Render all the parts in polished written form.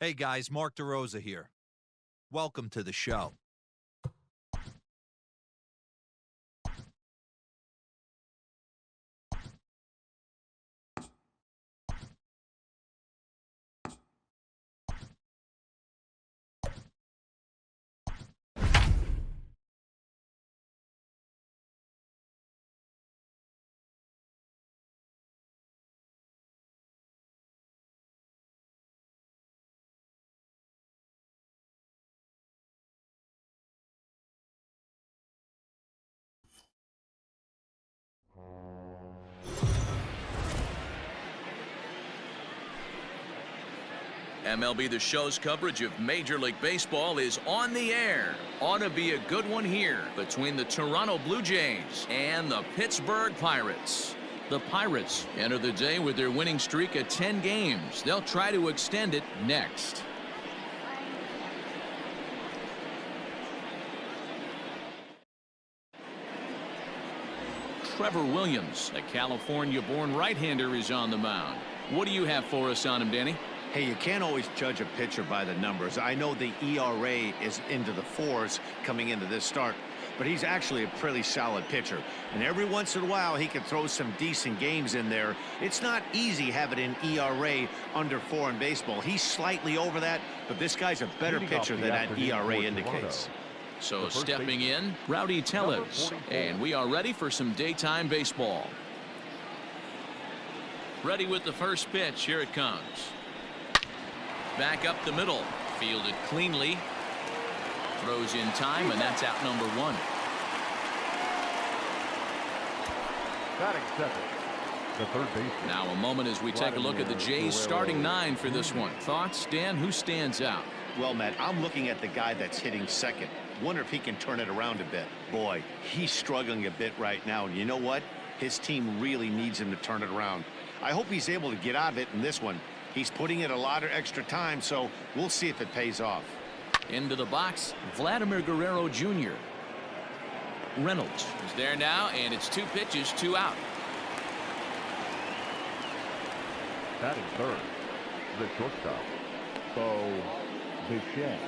Hey guys, Mark DeRosa here. Welcome to the show. MLB The Show's coverage of Major League Baseball is on the air. Ought to be a good one here between the Toronto Blue Jays and the Pittsburgh Pirates. The Pirates enter the day with their winning streak at 10 games. They'll try to extend it next. Trevor Williams, a California-born right-hander, is on the mound. What do you have for us on him, Danny? Hey, you can't always judge a pitcher by the numbers. I know the ERA is into the 4s coming into this start, but he's actually a pretty solid pitcher. And every once in a while, he can throw some decent games in there. It's not easy having an ERA under 4 in baseball. He's slightly over that, but this guy's a better pitcher than that ERA indicates. So stepping in, Rowdy Tellez. And we are ready for some daytime baseball. Ready with the first pitch. Here it comes. Back up the middle. Fielded cleanly. Throws in time, and that's out number 1. Batting second, the third baseman. Now a moment as we take a look at the Jays starting 9 for this one. Thoughts, Dan? Who stands out? Well, Matt, I'm looking at the guy that's hitting second. Wonder if he can turn it around a bit. Boy, he's struggling a bit right now. And you know what? His team really needs him to turn it around. I hope he's able to get out of it in this one. He's putting in a lot of extra time, so we'll see if it pays off. Into the box, Vladimir Guerrero Jr. Reynolds is there now, and it's 2 pitches, 2 out. Batting third, the shortstop, Bo Bichette.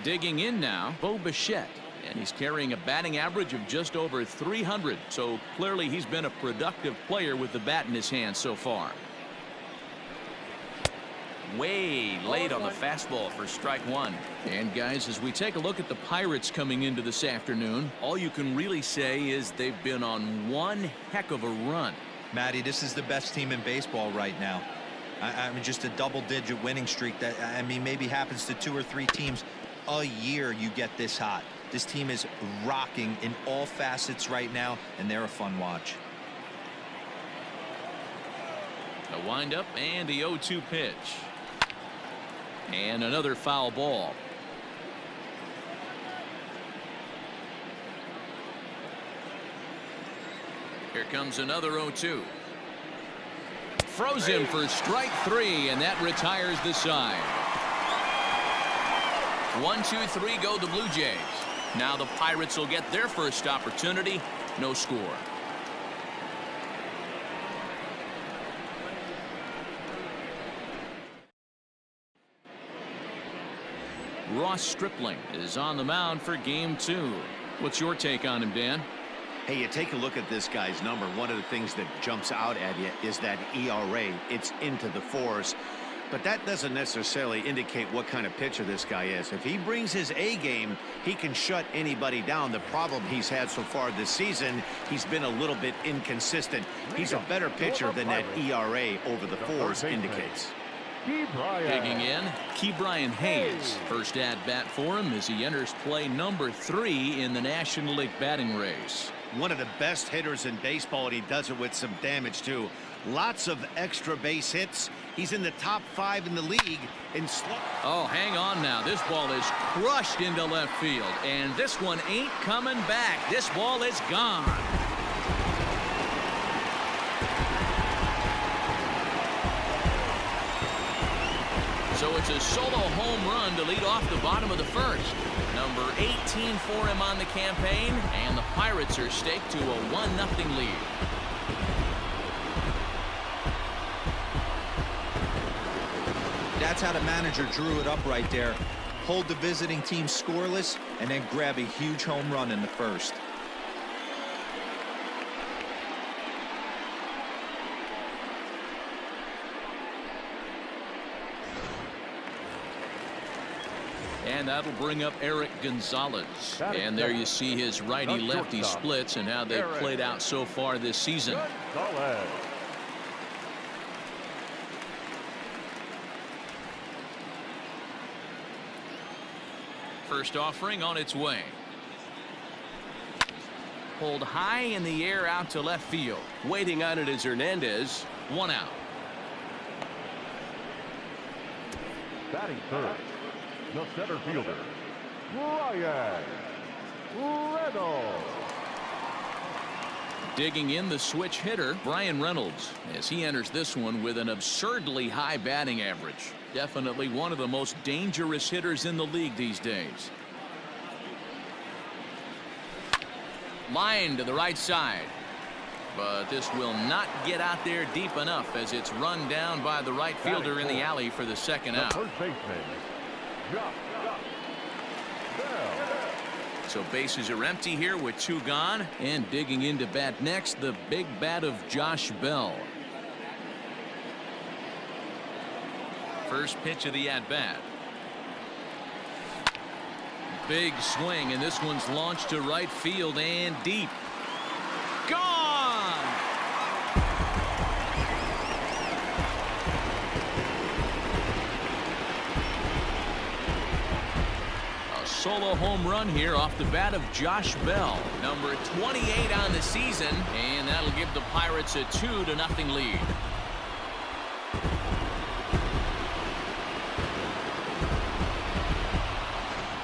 Digging in now, Bo Bichette. And he's carrying a batting average of just over 300. So clearly he's been a productive player with the bat in his hand so far. Way late on the fastball for strike 1. And guys, as we take a look at the Pirates coming into this afternoon, all you can really say is they've been on one heck of a run. Matty, this is the best team in baseball right now. I mean, just a double-digit winning streak that, I mean, maybe happens to 2 or 3 teams a year you get this hot. This team is rocking in all facets right now, and they're a fun watch. A windup and the 0-2 pitch. And another foul ball. Here comes another 0-2. Froze him for strike 3, and that retires the side. 1, 2, 3 go the Blue Jays. Now the Pirates will get their first opportunity. No score. Ross Stripling is on the mound for game 2. What's your take on him, Dan? Hey, you take a look at this guy's number. One of the things that jumps out at you is that ERA. It's into the 4s. But that doesn't necessarily indicate what kind of pitcher this guy is. If he brings his A game, he can shut anybody down. The problem he's had so far this season, he's been a little bit inconsistent. He's a better pitcher than that ERA over the 4s indicates. Digging in, Ke'Bryan Hayes. First at bat for him as he enters play number 3 in the National League batting race. One of the best hitters in baseball, and he does it with some damage too. Lots of extra base hits. He's in the top 5 in the league in Oh, hang on now. This ball is crushed into left field, and this one ain't coming back. This ball is gone. So it's a solo home run to lead off the bottom of the first. Number 18 for him on the campaign, and the Pirates are staked to a 1-0 lead. how the manager drew it up right there. Hold the visiting team scoreless and then grab a huge home run in the first. And that'll bring up Eric Gonzalez. And there you see his righty-lefty splits and how they've played out so far this season. Gonzalez. First offering on its way. Pulled high in the air out to left field. Waiting on it is Hernandez. 1 out. Batting third, the center fielder, Ryan Reynolds. Digging in the switch hitter, Brian Reynolds, as he enters this one with an absurdly high batting average. Definitely one of the most dangerous hitters in the league these days. Line to the right side. But this will not get out there deep enough as it's run down by the right fielder in the alley for the second out. First baseman, Josh Bell. So bases are empty here with 2 gone. And digging into bat next, the big bat of Josh Bell. First pitch of the at-bat. Big swing, and this one's launched to right field and deep. Gone! A solo home run here off the bat of Josh Bell, number 28 on the season, and that'll give the Pirates a 2-0 lead.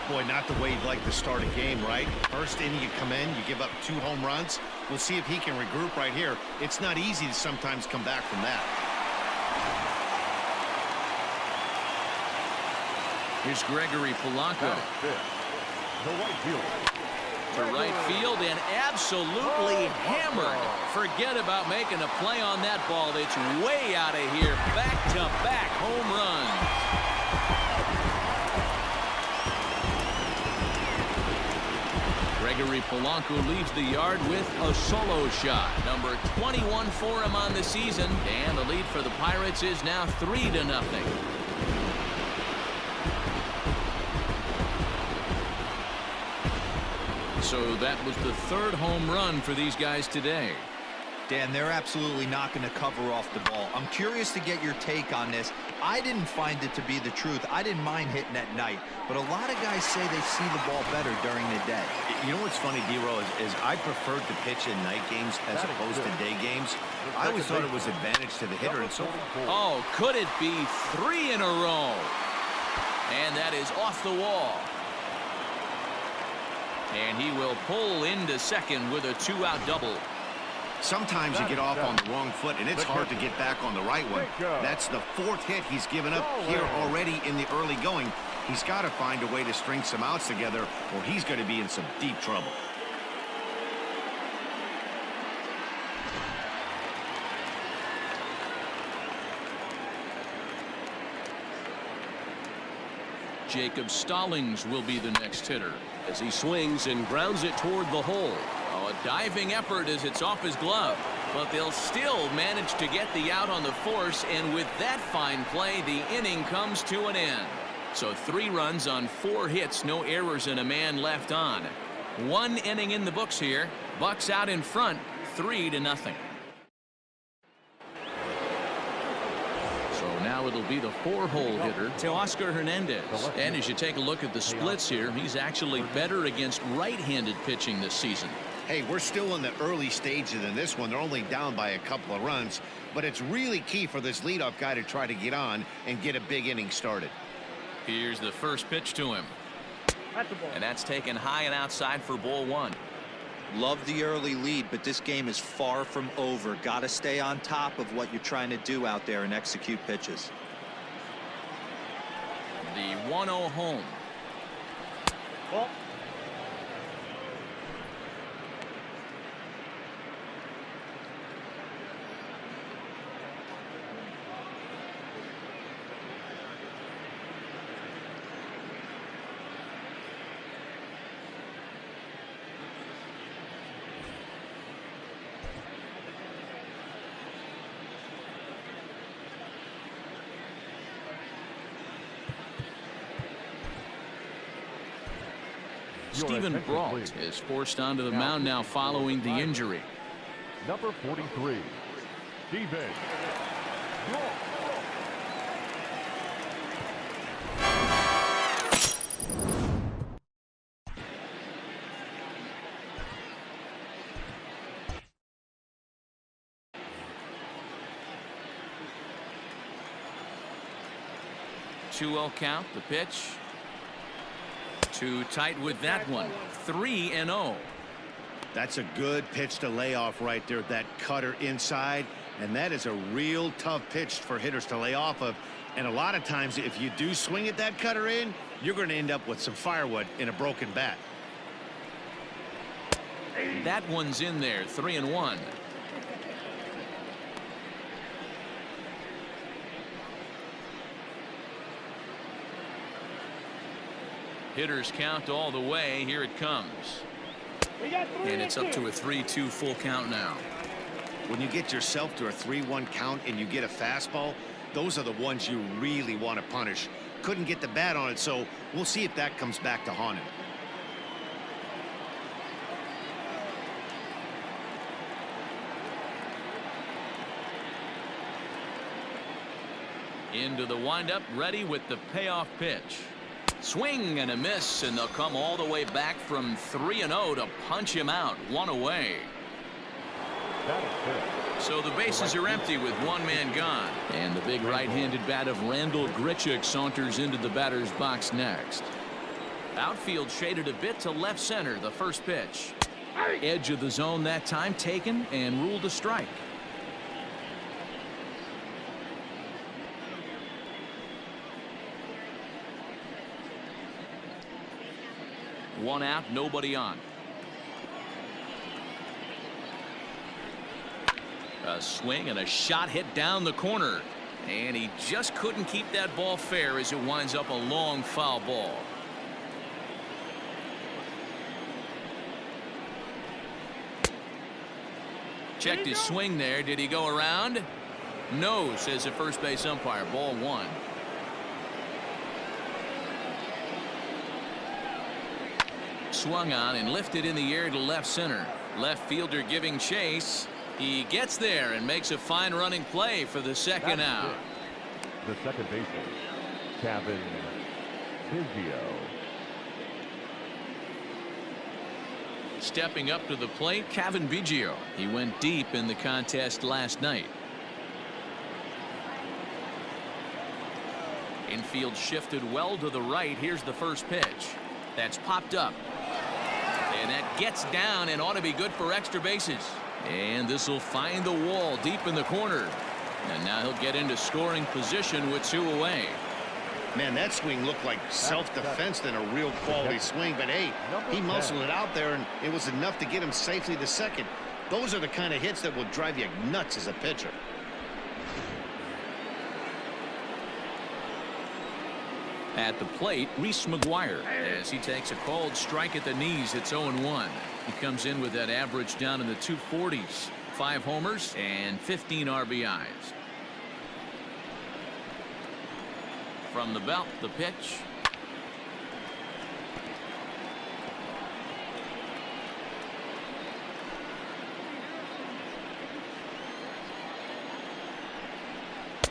Boy, not the way you'd like to start a game, right? First inning, you come in, you give up 2 home runs. We'll see if he can regroup right here. It's not easy to sometimes come back from that. Here's Gregory Polanco. The right fielder. To right field and absolutely hammered. Forget about making a play on that ball. It's way out of here. Back-to-back home runs. Gregory Polanco leaves the yard with a solo shot. Number 21 for him on the season. And the lead for the Pirates is now 3-0. So that was the 3rd home run for these guys today. Dan, they're absolutely not going to cover off the ball. I'm curious to get your take on this. I didn't find it to be the truth. I didn't mind hitting at night, but a lot of guys say they see the ball better during the day. You know what's funny, D-Row, is I preferred to pitch in night games as opposed to day games. I always thought it was advantage to the hitter, and so oh, could it be 3 in a row? And that is off the wall. And he will pull into second with a 2-out double. sometimes you get off on the wrong foot, and it's hard to get back on the right one. That's the 4th hit he's given up here already in the early going. He's got to find a way to string some outs together, or he's going to be in some deep trouble. Jacob Stallings will be the next hitter as he swings and grounds it toward the hole. Oh, a diving effort as it's off his glove, but they'll still manage to get the out on the force, and with that fine play, the inning comes to an end. So 3 runs on 4 hits, no errors, and a man left on. 1 inning in the books here. Bucks out in front, 3-0. Now it'll be the 4-hole hitter, Teoscar Hernandez. And as you take a look at the splits here, he's actually better against right-handed pitching this season. Hey, we're still in the early stages in this one. They're only down by a couple of runs, but it's really key for this leadoff guy to try to get on and get a big inning started. Here's the first pitch to him. And that's taken high and outside for ball 1. Love the early lead, but this game is far from over. Got to stay on top of what you're trying to do out there and execute pitches. The 1-0 home. Stephen attention, Brault please. is forced onto the mound now following the injury. Number 43, Stephen Brault. 2-0 count, the pitch. Too tight with that one. 3-0. That's a good pitch to lay off right there. That cutter inside. And that is a real tough pitch for hitters to lay off of. And a lot of times, if you do swing at that cutter in, you're going to end up with some firewood in a broken bat. That one's in there. 3-1. Hitters count all the way. Here it comes. And it's up to a 3-2 full count now. When you get yourself to a 3-1 count and you get a fastball, those are the ones you really want to punish. Couldn't get the bat on it, so we'll see if that comes back to haunt him. Into the windup, ready with the payoff pitch. Swing and a miss, and they'll come all the way back from 3-0 to punch him out. One away. That is it. So the bases are empty with one man gone. And the big right-handed bat of Randall Grichuk saunters into the batter's box next. Outfield shaded a bit to left center. The first pitch. Edge of the zone that time taken and ruled a strike. One out, nobody on. A swing and a shot hit down the corner. And he just couldn't keep that ball fair as it winds up a long foul ball. Checked his swing there. Did he go around? No, says the first base umpire. Ball one. Swung on and lifted in the air to left center. Left fielder giving chase. He gets there and makes a fine running play for the second out. The second baseman, Kevin Biggio. Stepping up to the plate, Kevin Biggio. He went deep in the contest last night. Infield shifted well to the right. Here's the first pitch. That's popped up. And that gets down and ought to be good for extra bases. And this will find the wall deep in the corner. And now he'll get into scoring position with two away. Man, that swing looked like self-defense than a real quality swing. But, hey, he muscled it out there, and it was enough to get him safely to second. Those are the kind of hits that will drive you nuts as a pitcher. At the plate, Reese McGuire, as he takes a cold strike at the knees. It's 0-1. He comes in with that average down in the 240s. 5 homers and 15 RBIs. From the belt, the pitch.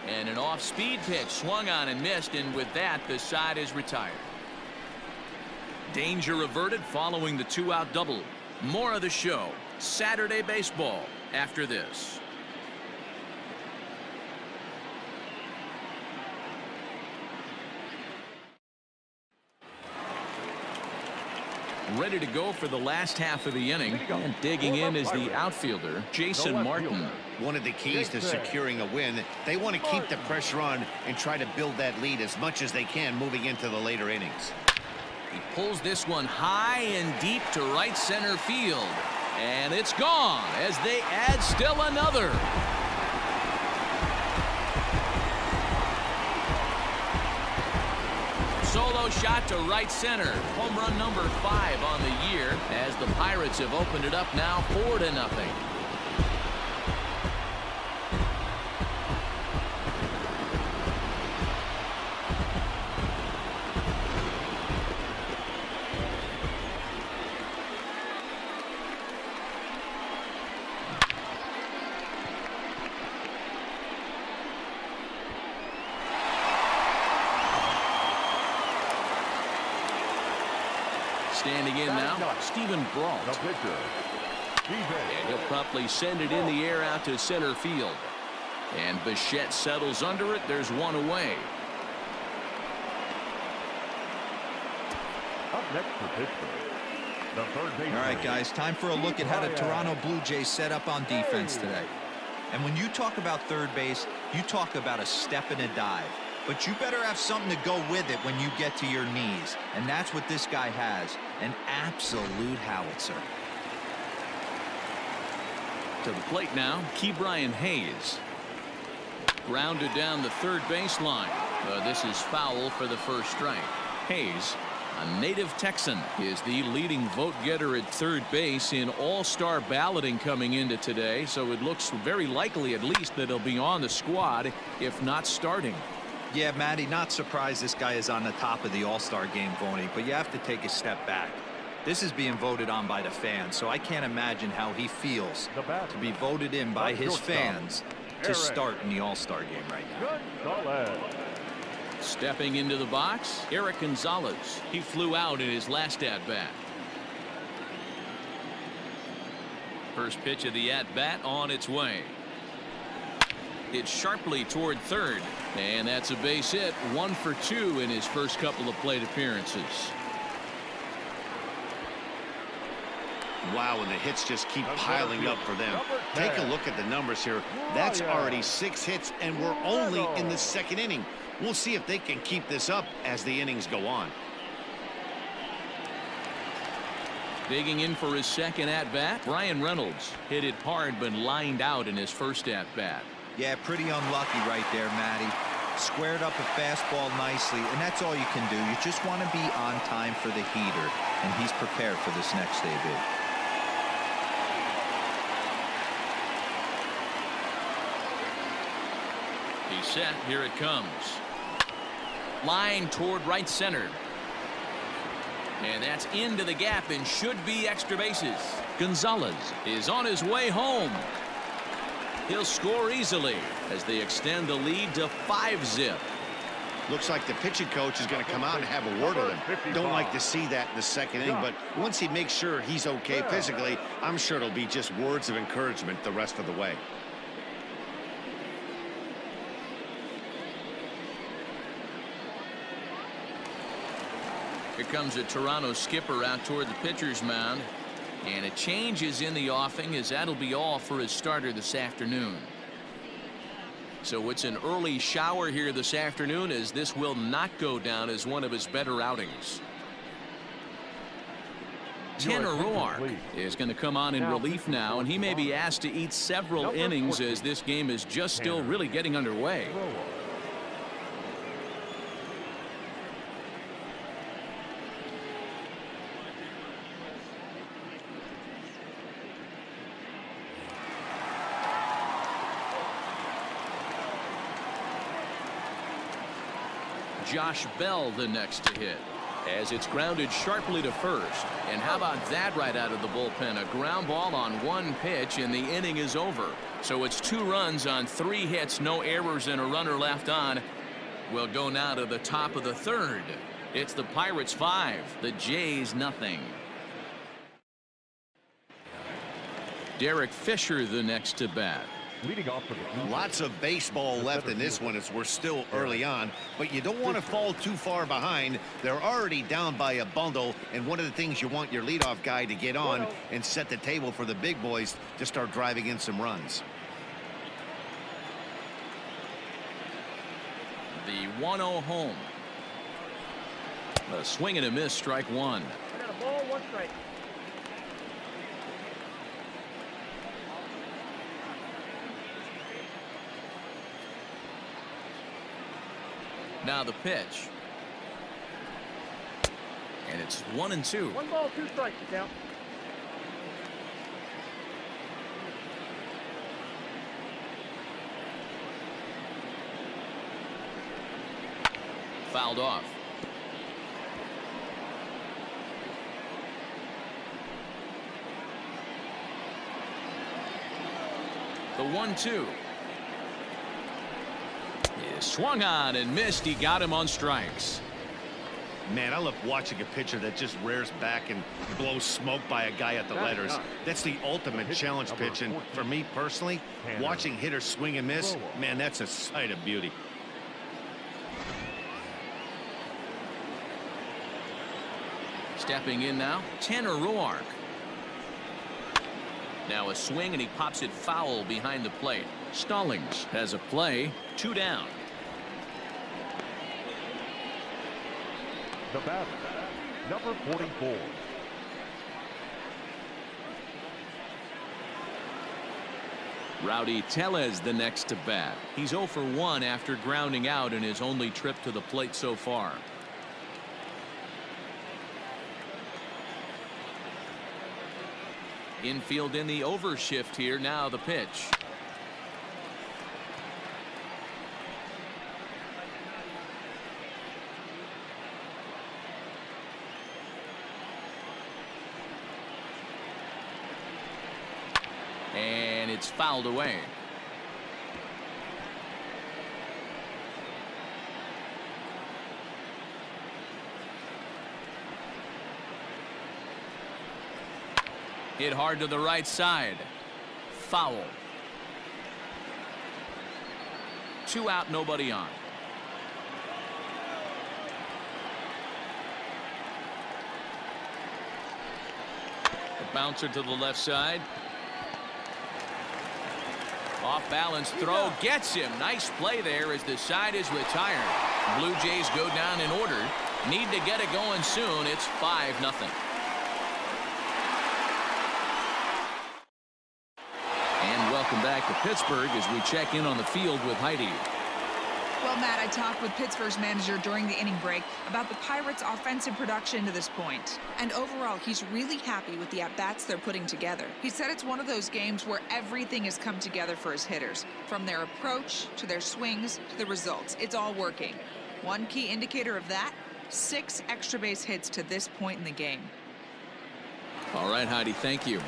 And an off-speed pitch swung on and missed, and with that the side is retired. Danger averted following the 2-out double. More of the show Saturday baseball after this. Ready to go for the last half of the inning, and digging in is the outfielder Jason Martin. One of the keys to securing a win, they want to keep the pressure on and try to build that lead as much as they can moving into the later innings. He pulls this one high and deep to right center field, and it's gone as they add still another. Solo shot to right center. Home run number 5 on the year as the Pirates have opened it up now 4-0. Standing in now, Stephen Brault. The pitcher, And he'll promptly send it in the air out to center field. And Bichette settles under it. There's one away. Up next for Pittsburgh, the third baseman. All right, guys, time for a look at how the Toronto Blue Jays set up on defense today. And when you talk about third base, you talk about a step and a dive. But you better have something to go with it when you get to your knees. And that's what this guy has, an absolute howitzer. To the plate now, Ke'Bryan Hayes. Grounded down the third baseline. This is foul for the first strike. Hayes, a native Texan, is the leading vote getter at third base in all-star balloting coming into today. So it looks very likely, at least, that he'll be on the squad, if not starting. Yeah, Matty, not surprised this guy is on the top of the All-Star game voting, but you have to take a step back. This is being voted on by the fans, so I can't imagine how he feels to be voted in by his fans to start in the All-Star game right now. Stepping into the box, Eric Gonzalez. He flew out in his last at-bat. First pitch of the at-bat on its way. It's sharply toward third, and that's a base hit. 1 for 2 in his first couple of plate appearances. Wow, and the hits just keep piling up for them. Take a look at the numbers here. That's already 6 hits, and we're only in the second inning. We'll see if they can keep this up as the innings go on. Digging in for his second at-bat, Brian Reynolds hit it hard but lined out in his first at-bat. Yeah, pretty unlucky right there, Matty. Squared up a fastball nicely, and that's all you can do. You just want to be on time for the heater, and he's prepared for this next debut. He's set. Here it comes. Line toward right center. And that's into the gap and should be extra bases. Gonzalez is on his way home. He'll score easily as they extend the lead to 5-zip. Looks like the pitching coach is going to come out and have a word with him. Don't like to see that in the second inning, but once he makes sure he's okay physically, I'm sure it'll be just words of encouragement the rest of the way. Here comes a Toronto skipper out toward the pitcher's mound. And a change is in the offing, as that'll be all for his starter this afternoon. So it's an early shower here this afternoon, as this will not go down as one of his better outings. Tanner Roark is going to come on in relief now, and he may be asked to eat several innings as this game is just still really getting underway. Josh Bell the next to hit, as it's grounded sharply to first. And how about that right out of the bullpen? A ground ball on one pitch, and the inning is over. So it's 2 runs on 3 hits, no errors, and a runner left on. We'll go now to the top of the third. It's the Pirates 5, the Jays nothing. Derek Fisher the next to bat. Leading off for the Lots of baseball left in this one as we're still early on, but you don't want to fall too far behind. They're already down by a bundle, and one of the things you want your leadoff guy to get on and set the table for the big boys to start driving in some runs. The 1-0 home. A swing and a miss, strike 1. I got a ball, 1 strike. Now the pitch. And it's 1-2. 1 ball, 2 strikes, count. Fouled off. The 1-2. Swung on and missed. He got him on strikes. Man, I love watching a pitcher that just rears back and blows smoke by a guy at the letters. That's the ultimate challenge pitch, and for me personally, watching hitters swing and miss, man, that's a sight of beauty. Stepping in now, Tanner Roark. Now a swing, and he pops it foul behind the plate. Stallings has a play, 2 down. The batter, number 44. Rowdy Tellez the next to bat. He's 0 for 1 after grounding out in his only trip to the plate so far. Infield in the overshift here. Now the pitch. And it's fouled away. Hit hard to the right side. Foul. 2 out, nobody on. A bouncer to the left side. Off balance throw gets him. Nice play there as the side is retired. Blue Jays go down in order. Need to get it going soon. It's 5-0. And welcome back to Pittsburgh as we check in on the field with Heidi. Well, Matt, I talked with Pittsburgh's manager during the inning break about the Pirates' offensive production to this point. And overall, he's really happy with the at-bats they're putting together. He said it's one of those games where everything has come together for his hitters. From their approach, to their swings, to the results. It's all working. One key indicator of that, 6 extra base hits to this point in the game. All right, Heidi, thank you.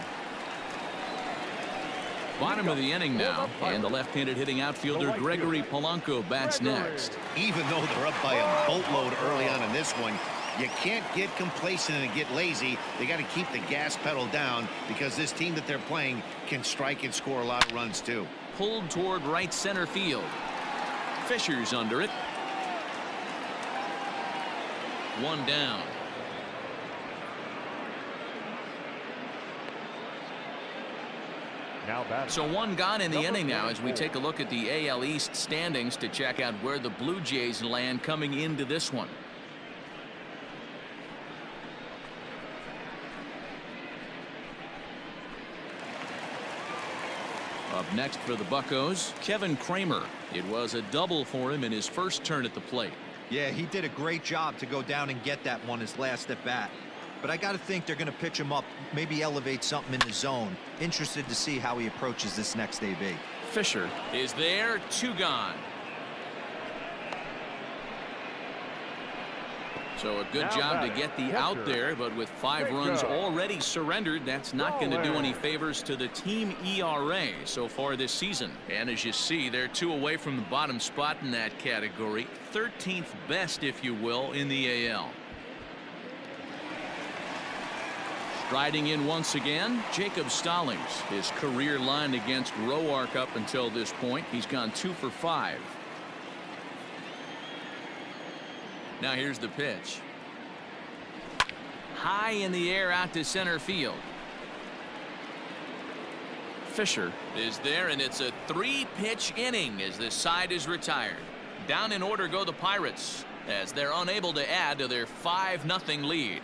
Bottom of the inning now, and the left-handed hitting outfielder Gregory Polanco bats next. Even though they're up by a boatload early on in this one, you can't get complacent and get lazy. They got to keep the gas pedal down because this team that they're playing can strike and score a lot of runs too. Pulled toward right center field. Fisher's under it. 1 down. So 1 gone in the inning now as we take a look at the AL East standings to check out where the Blue Jays land coming into this one. Up next for the Buccos, Kevin Kramer. It was a double for him in his first turn at the plate. Yeah, he did a great job to go down and get that one his last at bat. But I got to think they're going to pitch him up, maybe elevate something in the zone. Interested to see how he approaches this next AB. Fisher is there, 2 gone. So a good job to get the out there, but with 5 runs already surrendered, that's not going to do any favors to the team ERA so far this season. And as you see, they're 2 away from the bottom spot in that category. 13th best, if you will, in the AL. Striding in once again, Jacob Stallings. His career line against Roark up until this point. He's gone 2 for 5. Now here's the pitch. High in the air out to center field. Fisher is there, and it's a 3-pitch inning as this side is retired. Down in order go the Pirates as they're unable to add to their 5-0 lead.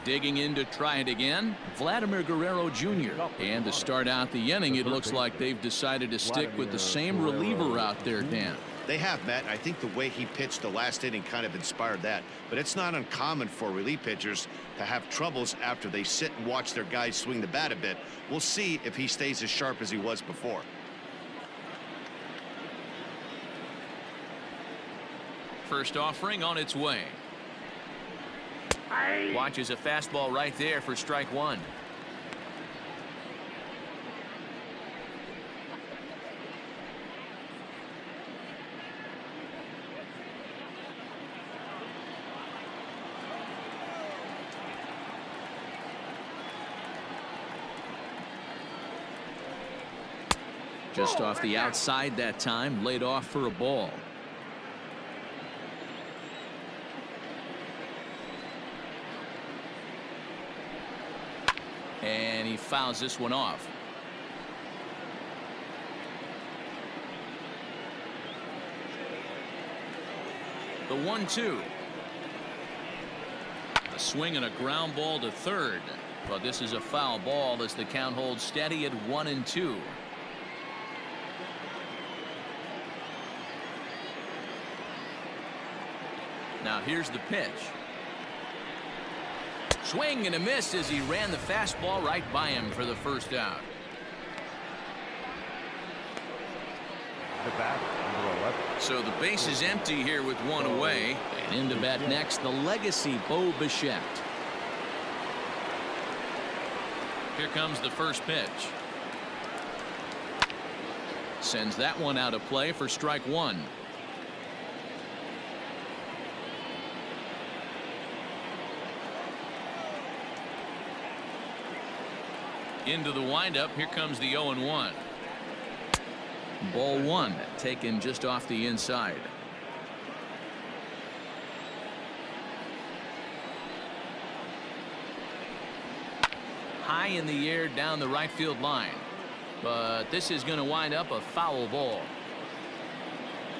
Digging in to try it again, Vladimir Guerrero Jr. And to start out the inning, it looks like they've decided to stick with the same reliever out there, Dan. They have, Matt. I think the way he pitched the last inning kind of inspired that. But it's not uncommon for relief pitchers to have troubles after they sit and watch their guys swing the bat a bit. We'll see if he stays as sharp as he was before. First offering on its way. Watches a fastball right there for strike 1. Just off the outside that time, laid off for a ball. And he fouls this one off. The 1-2. A swing and a ground ball to third. But this is a foul ball as the count holds steady at 1-2. Now here's the pitch. Swing and a miss as he ran the fastball right by him for the first out. The bat, number 11. So the base is empty here with one away. And in to bat next, the legacy Bo Bichette. Here comes the first pitch. Sends that one out of play for strike one. Into the windup. Here comes the 0-1. Ball one taken just off the inside. High in the air down the right field line. But this is going to wind up a foul ball.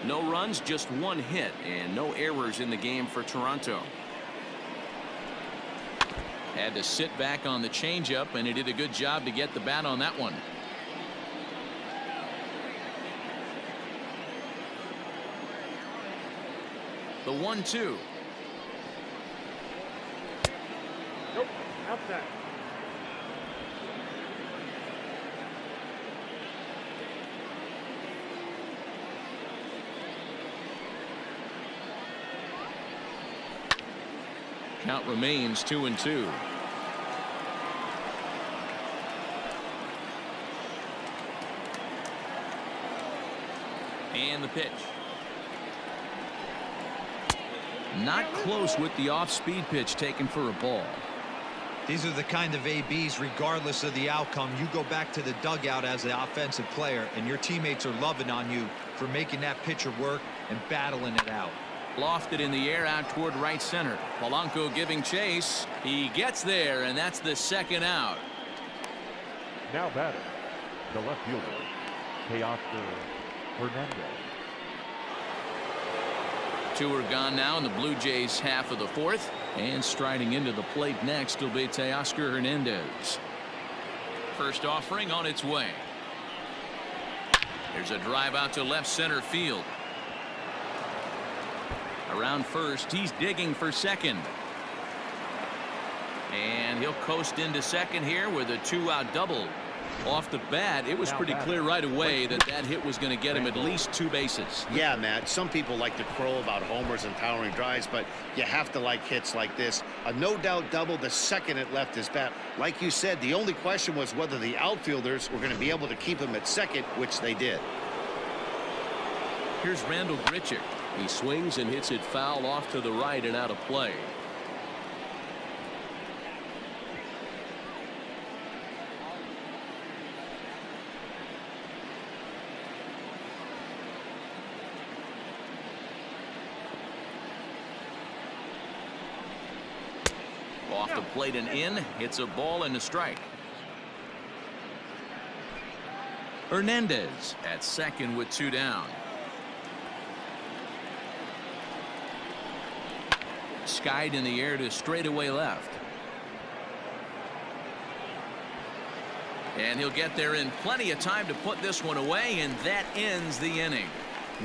No runs, just one hit, and no errors in the game for Toronto. Had to sit back on the changeup, and he did a good job to get the bat on that one. The 1-2. Nope, outside. Count remains 2-2. And the pitch. Not close with the off-speed pitch taken for a ball. These are the kind of ABs, regardless of the outcome, you go back to the dugout as the offensive player, and your teammates are loving on you for making that pitcher work and battling it out. Lofted in the air out toward right center. Polanco giving chase. He gets there, and that's the second out. Now batting, the left fielder, Teoscar Hernandez. Two are gone now in the Blue Jays half of the fourth. And striding into the plate next will be Teoscar Hernandez. First offering on its way. There's a drive out to left center field. Around first, he's digging for second. And he'll coast into second here with a two-out double. Off the bat, it was pretty clear right away that that hit was going to get him at least two bases. Yeah, Matt, some people like to crow about homers and powering drives, but you have to like hits like this. A no-doubt double the second it left his bat. Like you said, the only question was whether the outfielders were going to be able to keep him at second, which they did. Here's Randall Grichuk. He swings and hits it foul off to the right and out of play. Off the plate and in. Hits a ball and a strike. Hernandez at second with two down. Skied in the air to straightaway left. And he'll get there in plenty of time to put this one away, and that ends the inning.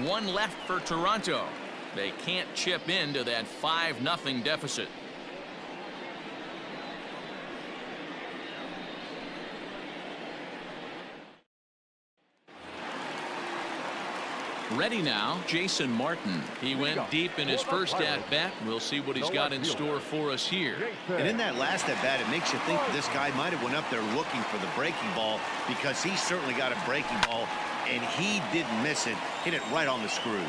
One left for Toronto. They can't chip into that 5-0 deficit. Ready now, Jason Martin. He went deep in his first at-bat. We'll see what he's got in store for us here. And in that last at-bat, it makes you think that this guy might have went up there looking for the breaking ball, because he certainly got a breaking ball, and he didn't miss it. Hit it right on the screws.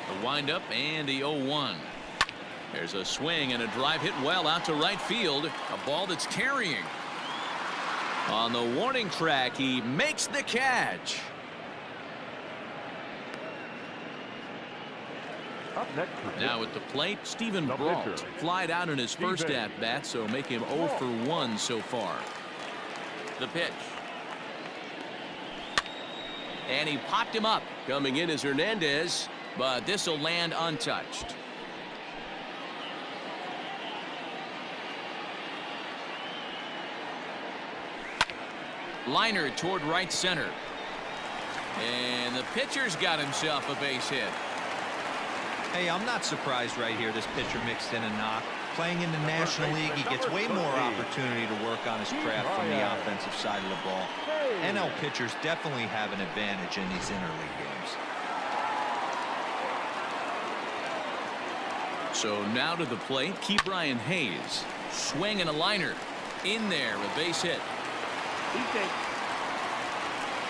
The windup and the 0-1. There's a swing and a drive hit well out to right field. A ball that's carrying. On the warning track, he makes the catch. Up next Now at the plate, Stephen The Brault. pitcher, Flied out in his first Stephen at-bat, so make him 0 for 1 so far. The pitch. And he popped him up. Coming in is Hernandez, but this will land untouched. Liner toward right center. And the pitcher's got himself a base hit. Hey, I'm not surprised right here this pitcher mixed in a knock. Playing in the National League, he gets way more opportunity to work on his craft from the offensive side of the ball. NL pitchers definitely have an advantage in these interleague games. So now to the plate, Ke'Bryan Hayes. Swing and a liner. In there, a base hit.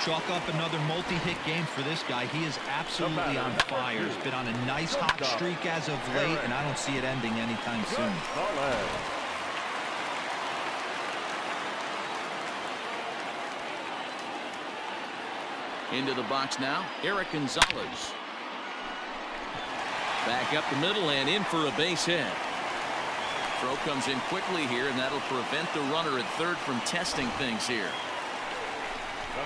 Chalk up another multi-hit game for this guy. He is absolutely on fire. He's been on a nice hot streak as of late, and I don't see it ending anytime soon. Into the box now, Eric Gonzalez. Back up the middle and in for a base hit. Throw comes in quickly here, and that'll prevent the runner at third from testing things here.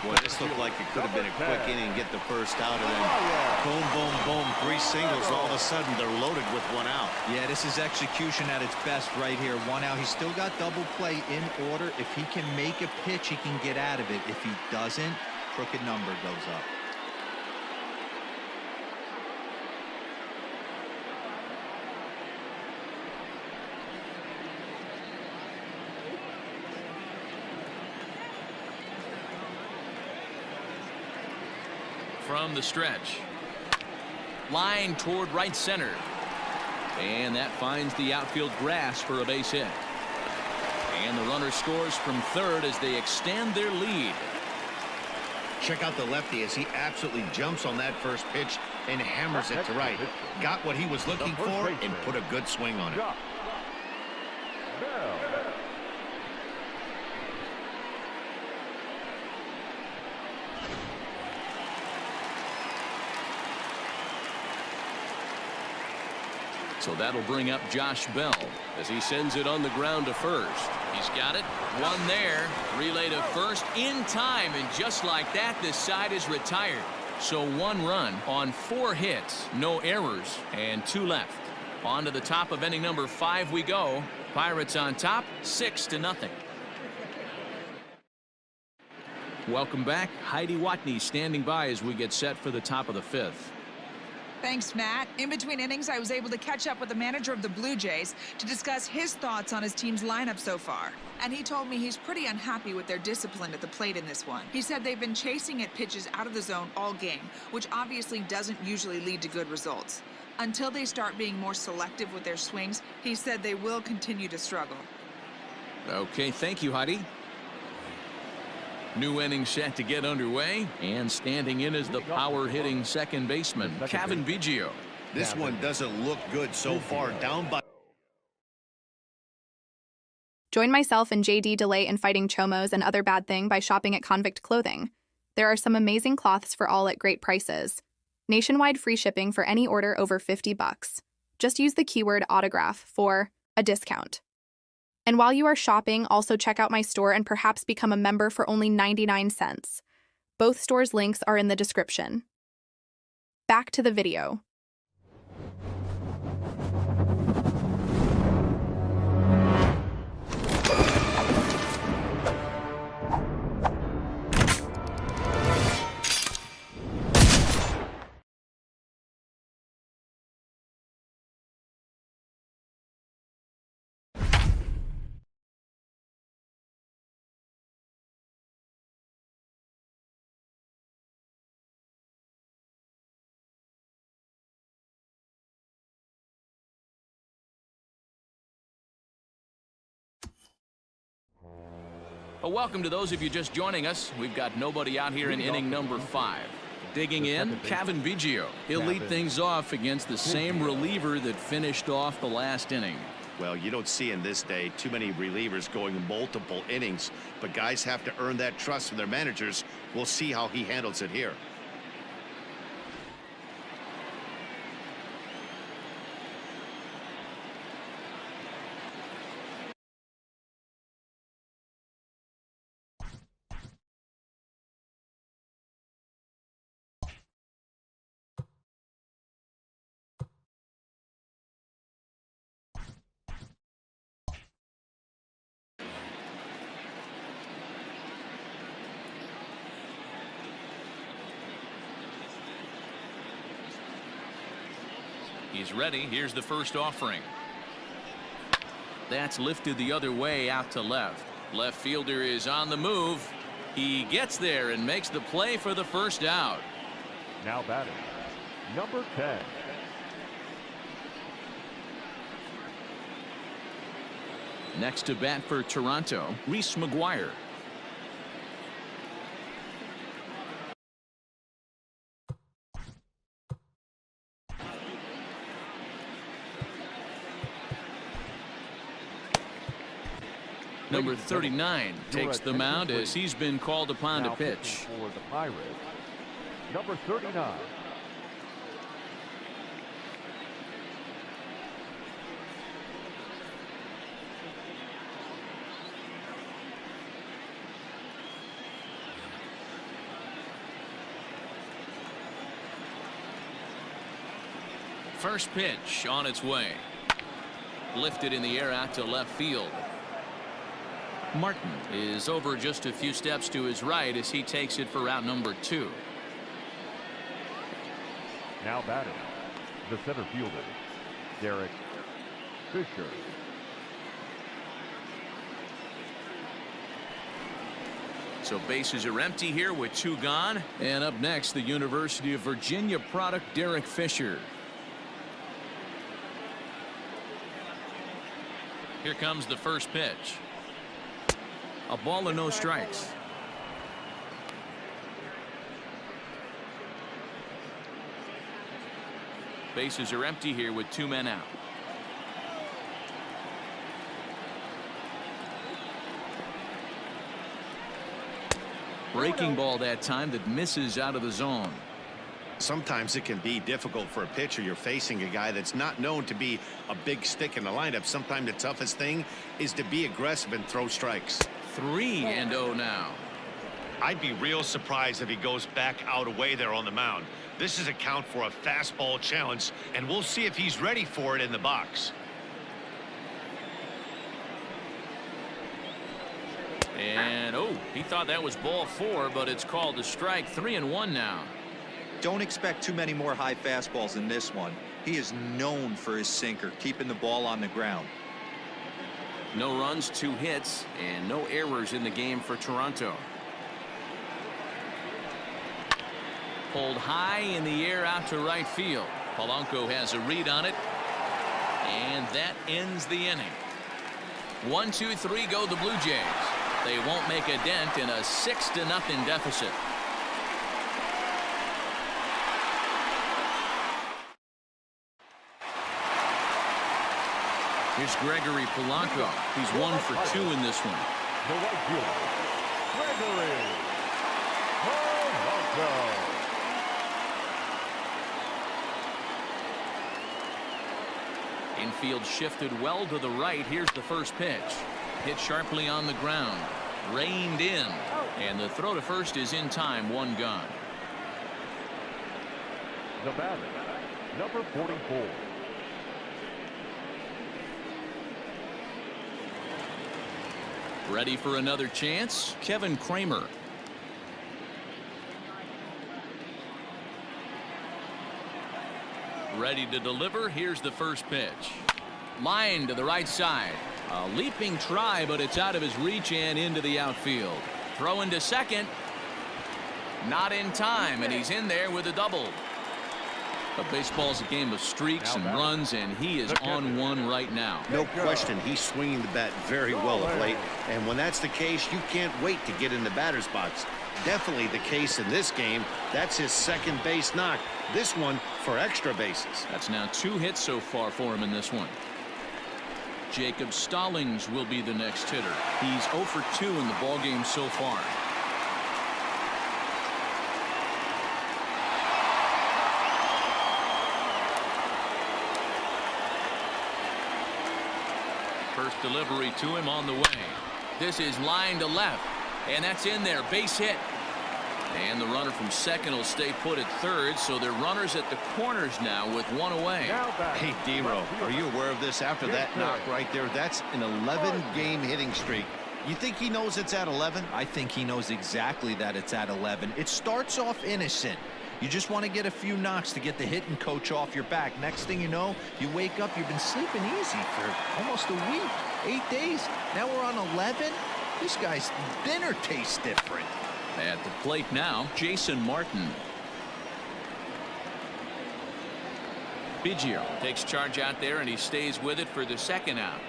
Boy, this looked like it could have been a quick inning, get the first out, and then boom, boom, boom, 3 singles. All of a sudden, they're loaded with 1 out. Yeah, this is execution at its best right here. 1 out. He's still got double play in order. If he can make a pitch, he can get out of it. If he doesn't, crooked number goes up. From the stretch. Line toward right center. And that finds the outfield grass for a base hit. And the runner scores from third as they extend their lead. Check out the lefty as he absolutely jumps on that first pitch and hammers it to right. Got what he was looking for and put a good swing on it. So that'll bring up Josh Bell as he sends it on the ground to first. He's got it. 1 there. Relay to first in time, and just like that, this side is retired. So 1 run on 4 hits, no errors, and 2 left. On to the top of inning number 5 we go. Pirates on top, 6-0. Welcome back. Heidi Watney standing by as we get set for the top of the 5th. Thanks, Matt. In between innings, I was able to catch up with the manager of the Blue Jays to discuss his thoughts on his team's lineup so far. And he told me he's pretty unhappy with their discipline at the plate in this one. He said they've been chasing at pitches out of the zone all game, which obviously doesn't usually lead to good results. Until they start being more selective with their swings, he said they will continue to struggle. Okay, thank you, Heidi. New inning set to get underway, and standing in is the power-hitting second baseman, Cavan Biggio. This one doesn't look good so far. Down by. Join myself and JD Delay in fighting chomos and other bad thing by shopping at Convict Clothing. There are some amazing cloths for all at great prices. Nationwide free shipping for any order over $50. Just use the keyword autograph for a discount. And while you are shopping, also check out my store and perhaps become a member for only 99 cents. Both stores' links are in the description. Back to the video. Well, welcome to those of you just joining us. We've got nobody out here in inning number 5. Digging in, Kevin Biggio. He'll lead things off against the same reliever that finished off the last inning. Well, you don't see in this day too many relievers going multiple innings, but guys have to earn that trust from their managers. We'll see how he handles it here. He's ready. Here's the first offering. That's lifted the other way out to left. Left fielder is on the move. He gets there and makes the play for the first out. Now batting, number 10. Next to bat for Toronto, Reese McGuire. Number 39 takes the mound as he's been called upon to pitch. For the Pirates, number 39. First pitch on its way. Lifted in the air out to left field. Martin is over just a few steps to his right as he takes it for route number 2. Now batting, the center fielder, Derek Fisher. So bases are empty here with 2 gone. And up next, the University of Virginia product, Derek Fisher. Here comes the first pitch. A ball and no strikes. Bases are empty here with 2 men out. Breaking ball that time that misses out of the zone. Sometimes it can be difficult for a pitcher. You're facing a guy that's not known to be a big stick in the lineup. Sometimes the toughest thing is to be aggressive and throw strikes. 3-0 now. I'd be real surprised if he goes back out away there on the mound. This is a count for a fastball challenge, and we'll see if he's ready for it in the box. And he thought that was ball 4, but it's called a strike. 3-1 now. Don't expect too many more high fastballs in this one. He is known for his sinker, keeping the ball on the ground. No runs, 2 hits, and no errors in the game for Toronto. Pulled high in the air out to right field. Polanco has a read on it, and that ends the inning. 1-2-3 go the Blue Jays. They won't make a dent in a 6-0 deficit. Here's Gregory Polanco. He's 1 for 2 in this one. The right fielder, Gregory Polanco. Infield shifted well to the right. Here's the first pitch. Hit sharply on the ground. Reined in. And the throw to first is in time. 1 gone. The batter, number 44. Ready for another chance, Kevin Kramer. Ready to deliver. Here's the first pitch. Line to the right side. A leaping try, but it's out of his reach and into the outfield. Throw into second. Not in time, and he's in there with a double. But baseball's a game of streaks and runs, and he is on one right now. No question, he's swinging the bat very well of late. And when that's the case, you can't wait to get in the batter's box. definitely the case in this game. That's his second base knock. This one for extra bases. That's now 2 hits so far for him in this one. Jacob Stallings will be the next hitter. He's 0 for 2 in the ballgame so far. First delivery to him on the way. This is line to left, and that's in there. Base hit. And the runner from second will stay put at third, so they're runners at the corners now with 1 away. Hey, D-Row, are you aware of this? After that knock right there, that's an 11-game hitting streak. You think he knows it's at 11? I think he knows exactly that it's at 11. It starts off innocent. You just want to get a few knocks to get the hitting coach off your back. Next thing you know, you wake up, you've been sleeping easy for almost a week, 8 days. Now we're on 11. This guy's dinner tastes different. At the plate now, Jason Martin. Biggio takes charge out there, and he stays with it for the second out.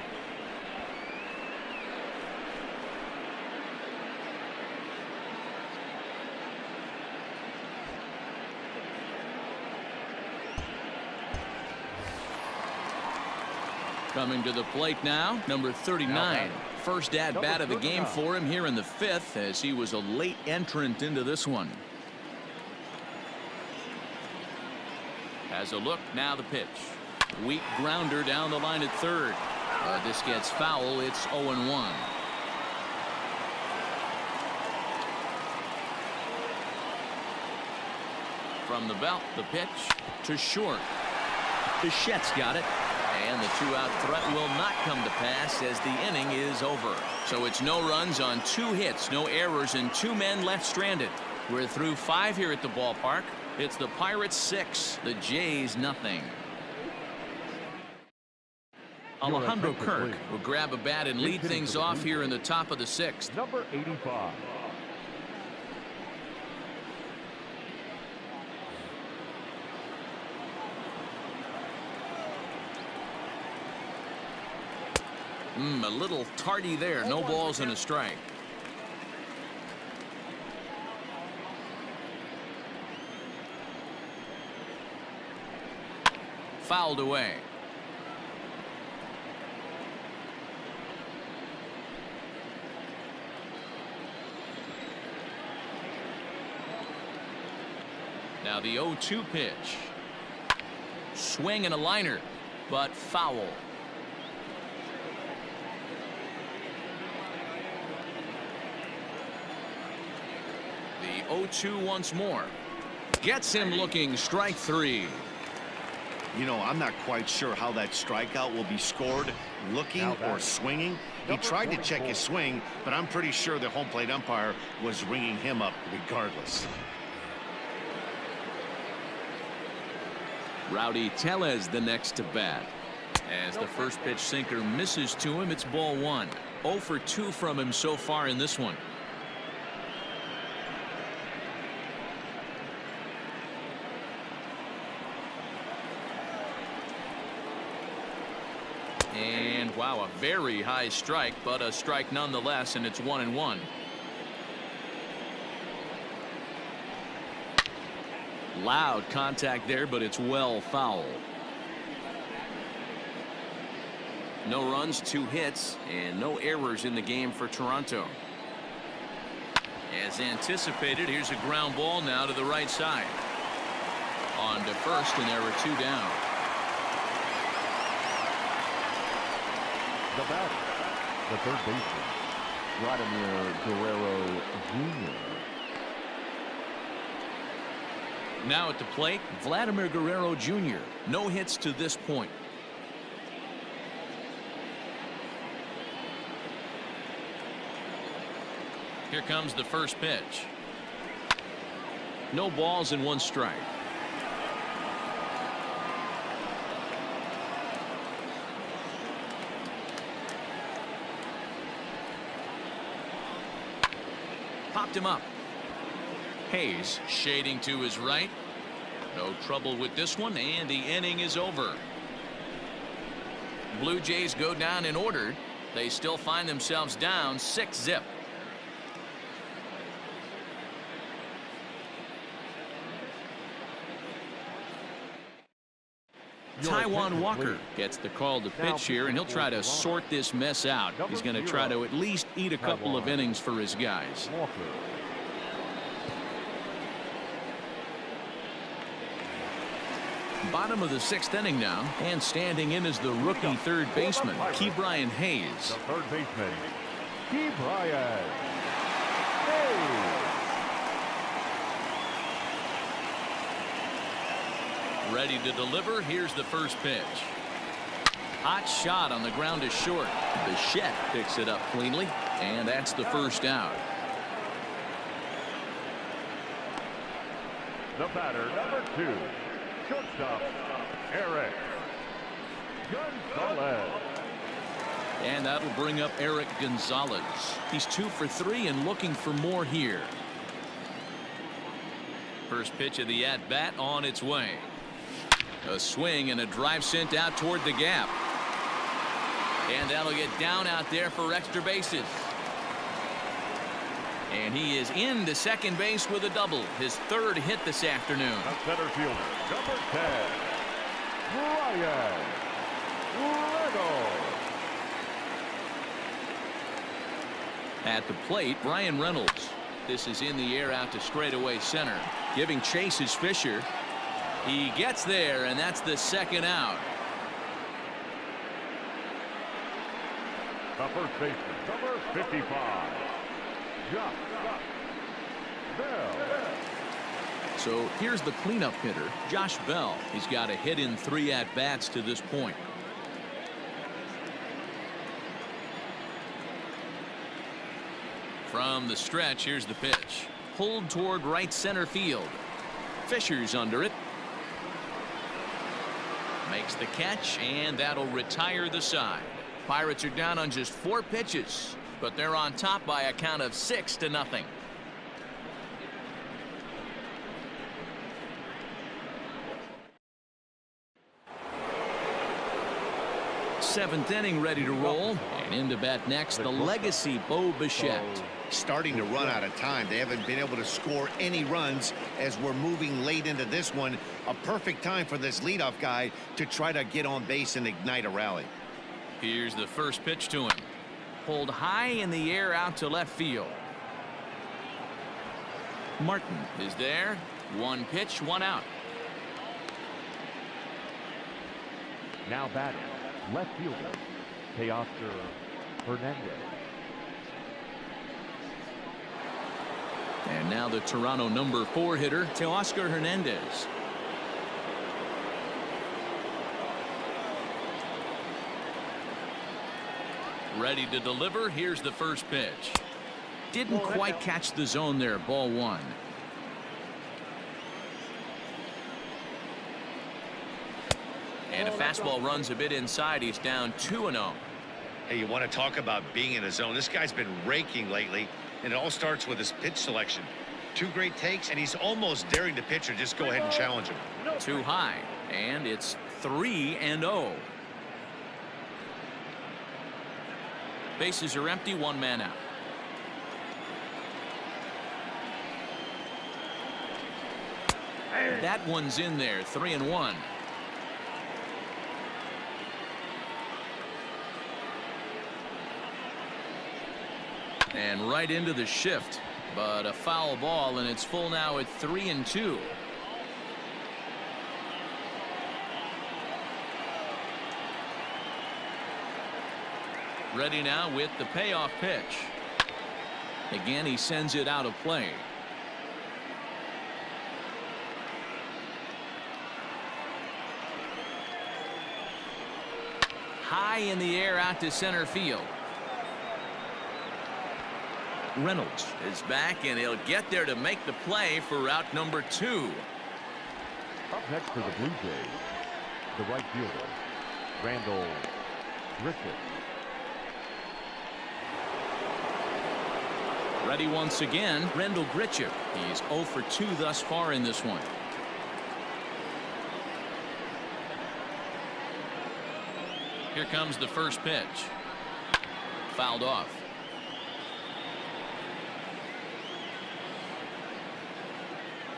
Coming to the plate now, number 39. First at bat of the game for him here in the 5th, as he was a late entrant into this one. Has a look, now the pitch. Weak grounder down the line at third. This gets foul. It's 0-1. From the belt, the pitch to short. Bichette's got it. And the 2-out threat will not come to pass as the inning is over. So it's no runs on 2 hits, no errors, and 2 men left stranded. We're through 5 here at the ballpark. It's the Pirates 6, the Jays nothing. Alejandro Kirk will grab a bat and lead things off here in the top of the 6th. Number 85. A little tardy there. No balls and a strike. Fouled away. Now the 0-2 pitch. Swing and a liner, but foul. The 0-2 once more. Gets him looking. Strike 3. You know, I'm not quite sure how that strikeout will be scored, looking or swinging. He tried to check his swing, but I'm pretty sure the home plate umpire was ringing him up regardless. Rowdy Tellez the next to bat. As the first pitch sinker misses to him, it's ball 1. 0 for 2 from him so far in this one. And wow, a very high strike, but a strike nonetheless, and it's 1-1. Loud contact there, but it's well foul. No runs, 2 hits, and no errors in the game for Toronto. As anticipated, here's a ground ball now to the right side. On to first, and there are 2 down. The batter, the third baseman, Vladimir Guerrero Jr. Now at the plate, Vladimir Guerrero Jr. No hits to this point. Here comes the first pitch. No balls and 1 strike. Popped him up. Hayes shading to his right. No trouble with this one, and the inning is over. Blue Jays go down in order. They still find themselves down 6-0. Taijuan Walker gets the call to pitch here, and he'll try to sort this mess out. He's going to try to at least eat a couple of innings for his guys. Bottom of the 6th inning now, and standing in is the rookie third baseman, Ke'Bryan Hayes. The third baseman, Ke'Bryan Hayes. Ready to deliver. Here's the first pitch. Hot shot on the ground is short. Bichette picks it up cleanly, and that's the first out. The batter, number 2, shortstop, Eric Gonzalez. And that'll bring up Eric Gonzalez. He's 2 for 3 and looking for more here. First pitch of the at-bat on its way. A swing and a drive sent out toward the gap. And that'll get down out there for extra bases. And he is into second base with a double. His 3rd hit this afternoon. The center fielder, number 10, Bryan Reynolds. At the plate, Bryan Reynolds. This is in the air out to straightaway center. Giving chase is Fisher. He gets there, and that's the 2nd out. The first baseman, number 55, Josh Bell. So here's the cleanup hitter, Josh Bell. He's got a hit in 3 at-bats to this point. From the stretch, here's the pitch. Pulled toward right center field. Fisher's under it. Makes the catch, and that'll retire the side. Pirates are down on just 4 pitches, but they're on top by a count of 6-0. 7th inning ready to roll, and into bat next the legacy Bo Bichette. Starting to run out of time. They haven't been able to score any runs as we're moving late into this one. A perfect time for this leadoff guy to try to get on base and ignite a rally. Here's the first pitch to him. Pulled high in the air out to left field. Martin is there. 1 pitch, 1 out. Now batting, left fielder, Teoscar Hernandez. And now the Toronto number 4 hitter, Teoscar Hernandez. Ready to deliver. Here's the first pitch. Didn't quite catch the zone there. Ball 1. And a fastball runs a bit inside. He's down 2-0. Hey, you want to talk about being in a zone? This guy's been raking lately, and it all starts with his pitch selection. 2 great takes, and he's almost daring the pitcher just go ahead and challenge him. Too high, and it's 3-0. Bases are empty, 1 man out. That one's in there, 3-1. And right into the shift, but a foul ball, and it's full now at 3-2. Ready now with the payoff pitch. Again, he sends it out of play. High in the air out to center field. Reynolds is back, and he'll get there to make the play for out number 2. Up next for the Blue Jays, the right fielder, Randall Griffith. Ready once again, Randall Grichuk. He's 0 for 2 thus far in this one. Here comes the first pitch. Fouled off.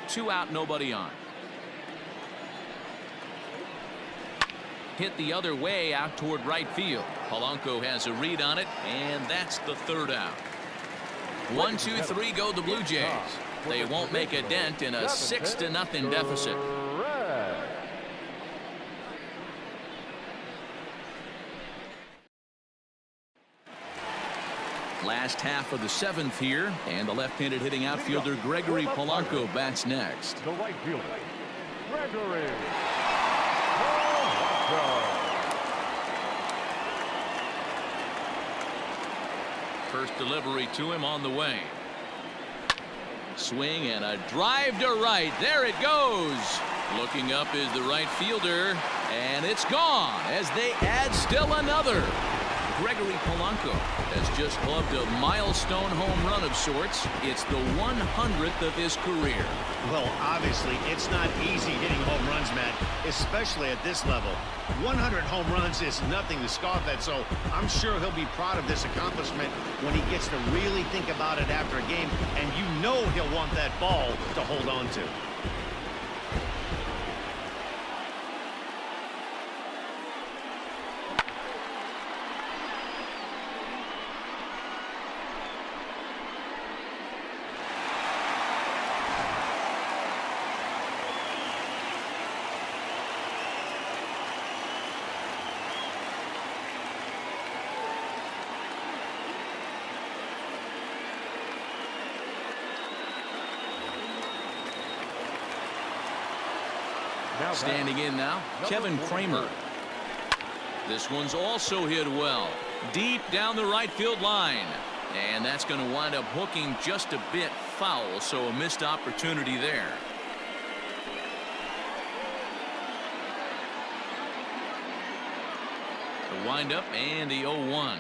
Two out, nobody on. Hit the other way out toward right field. Polanco has a read on it, and that's the third out. 1, 2, 3 go the Blue Jays. They won't make a dent in a 6-0 deficit. Last half of the 7th here, and the left-handed hitting outfielder Gregory Polanco bats next. The right fielder, Gregory Polanco. First delivery to him on the way. Swing and a drive to right. There it goes. Looking up is the right fielder, and it's gone as they add still another. Gregory Polanco has just clubbed a milestone home run of sorts. It's the 100th of his career. Well, obviously, it's not easy hitting home runs, Matt, especially at this level. 100 home runs is nothing to scoff at, so I'm sure he'll be proud of this accomplishment when he gets to really think about it after a game, and you know he'll want that ball to hold on to. Standing in now, Kevin Kramer. This one's also hit well. Deep down the right field line. And that's going to wind up hooking just a bit foul, so a missed opportunity there. The windup and the 0-1.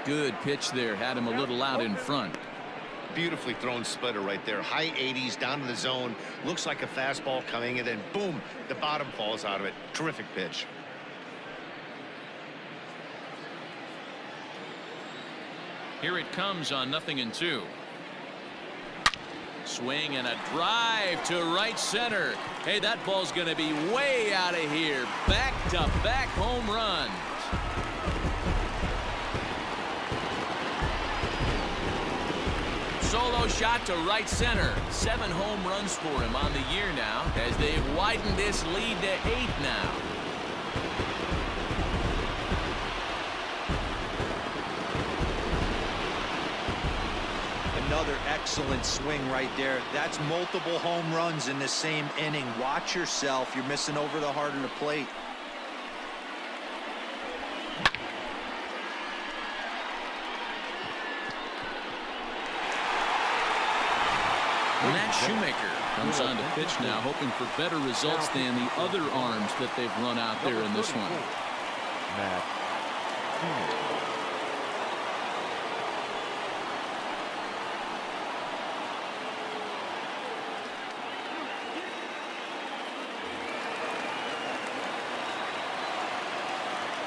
Good pitch there. Had him a little out in front. Beautifully thrown splitter right there. High 80s down to the zone. Looks like a fastball coming, and then boom, the bottom falls out of it. Terrific pitch. Here it comes on 0-2. Swing and a drive to right center. Hey, that ball's going to be way out of here. Back-to-back home runs. Solo shot to right center. 7 home runs for him on the year now as they've widened this lead to 8 now. Another excellent swing right there. That's multiple home runs in the same inning. Watch yourself. You're missing over the heart of the plate. Matt Shoemaker comes on to pitch now, hoping for better results than the other arms that they've run out there in this one. Matt Shoemaker.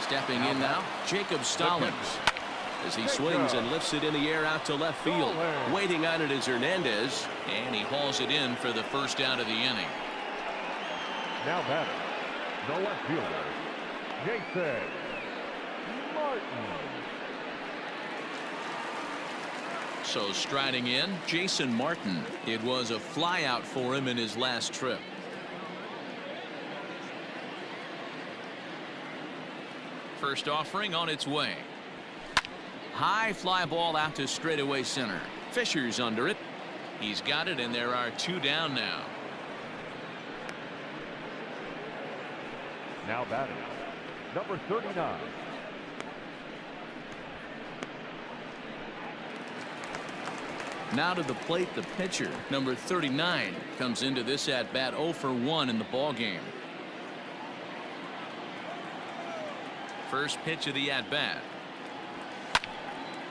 Stepping in now, Jacob Stallings. As he swings and lifts it in the air out to left field. Waiting on it is Hernandez, and he hauls it in for the first out of the inning. Now batting, the left fielder, Jason Martin. So striding in, Jason Martin. It was a flyout for him in his last trip. First offering on its way. High fly ball out to straightaway center. Fisher's under it. He's got it, and there are 2 down now. Now batting, number 39. Now to the plate, the pitcher, number 39, comes into this at bat 0 for 1 in the ball game. First pitch of the at bat.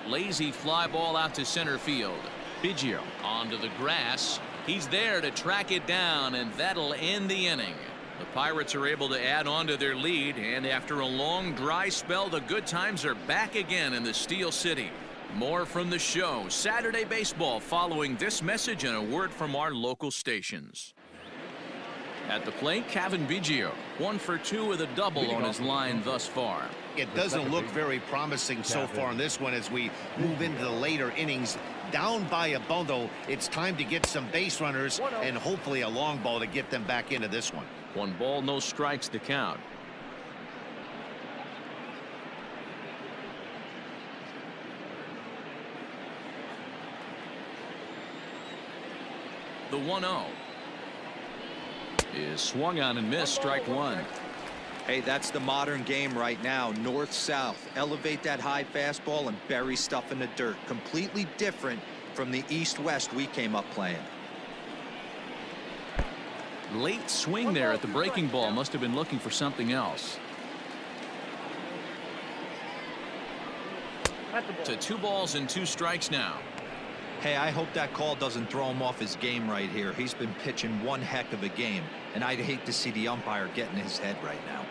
Lazy fly ball out to center field. Biggio onto the grass. He's there to track it down, and that'll end the inning. The Pirates are able to add on to their lead, and after a long dry spell, the good times are back again in the Steel City. More from the show, Saturday Baseball, following this message and a word from our local stations. At the plate, Kevin Biggio, 1 for 2 with a double on his line thus far. It doesn't look very promising so far in this one as we move into the later innings. Down by a bundle, it's time to get some base runners and hopefully a long ball to get them back into this one. 1 ball, no strikes to count. The 1-0 is swung on and missed. Strike 1. Hey, that's the modern game right now. North-south. Elevate that high fastball and bury stuff in the dirt. Completely different from the east-west we came up playing. Late swing there at the breaking ball. Must have been looking for something else. To 2 balls and 2 strikes now. Hey, I hope that call doesn't throw him off his game right here. He's been pitching one heck of a game, and I'd hate to see the umpire get in his head right now.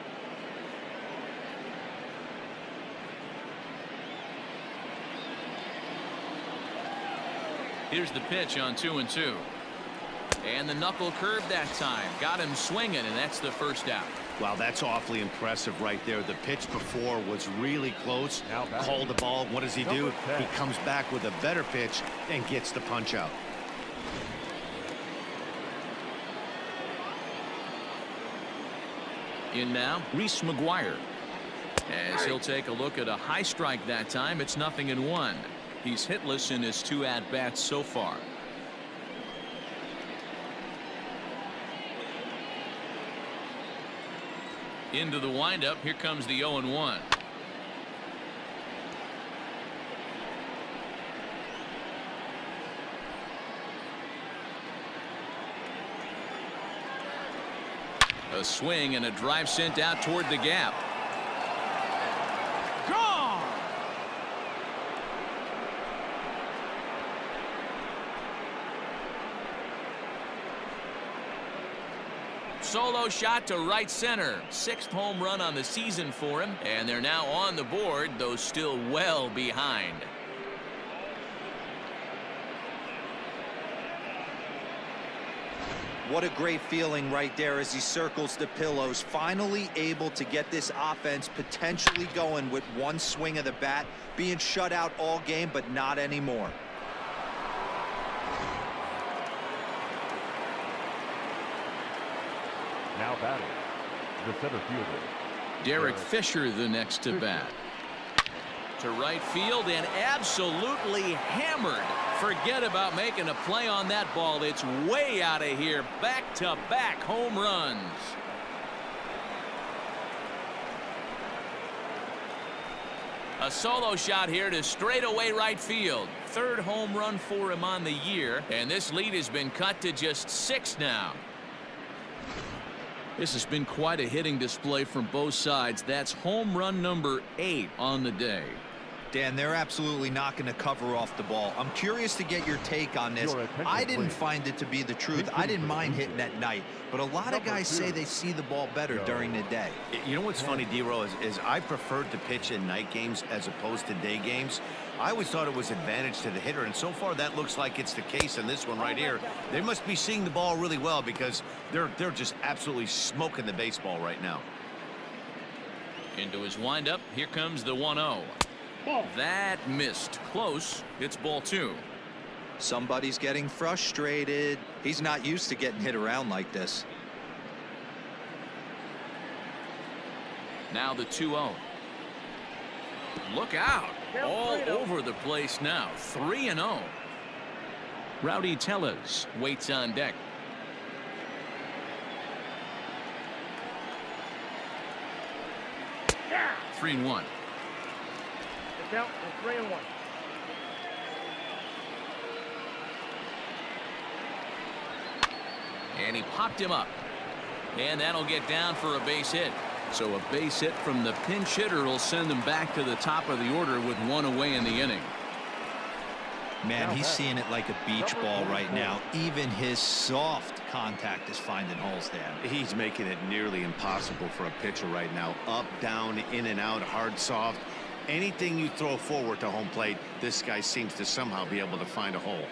Here's the pitch on 2-2. And the knuckle curve that time. Got him swinging, and that's the first out. Wow, that's awfully impressive right there. The pitch before was really close. Called the ball. What does he do? He comes back with a better pitch and gets the punch out. In now, Reese McGuire. As he'll take a look at a high strike that time, it's 0-1. He's hitless in his 2 at-bats so far. Into the windup. Here comes the 0-1. A swing and a drive sent out toward the gap. Gone! Solo shot to right center. 6th home run on the season for him, and they're now on the board, though still well behind. What a great feeling right there as he circles the pillows. Finally able to get this offense potentially going with one swing of the bat. Being shut out all game, but not anymore. Now batting, the center fielder, Derek Fisher the next to bat. To right field and absolutely hammered. Forget about making a play on that ball. It's way out of here. Back-to-back home runs. A solo shot here to straightaway right field. 3rd home run for him on the year, and this lead has been cut to just 6 now. This has been quite a hitting display from both sides. That's home run number 8 on the day. Dan, they're absolutely not going to cover off the ball. I'm curious to get your take on this. I didn't find it to be the truth. I didn't mind hitting at night, but a lot of guys say they see the ball better during the day. You know what's funny, D-Row, is I preferred to pitch in night games as opposed to day games. I always thought it was advantage to the hitter, and so far that looks like it's the case in this one right here. They must be seeing the ball really well because they're just absolutely smoking the baseball right now. Into his windup. Here comes the 1-0. That missed. Close. It's ball 2. Somebody's getting frustrated. He's not used to getting hit around like this. Now the 2-0. Look out. All over the place now. 3-0. Rowdy Tellez waits on deck. Yeah. 3-1. The count is 3-1. And he popped him up. And that'll get down for a base hit. So a base hit from the pinch hitter will send them back to the top of the order with 1 away in the inning. Man, he's seeing it like a beach ball right now. Even his soft contact is finding holes, Dan. He's making it nearly impossible for a pitcher right now. Up, down, in and out, hard, soft. Anything you throw forward to home plate, this guy seems to somehow be able to find a hole.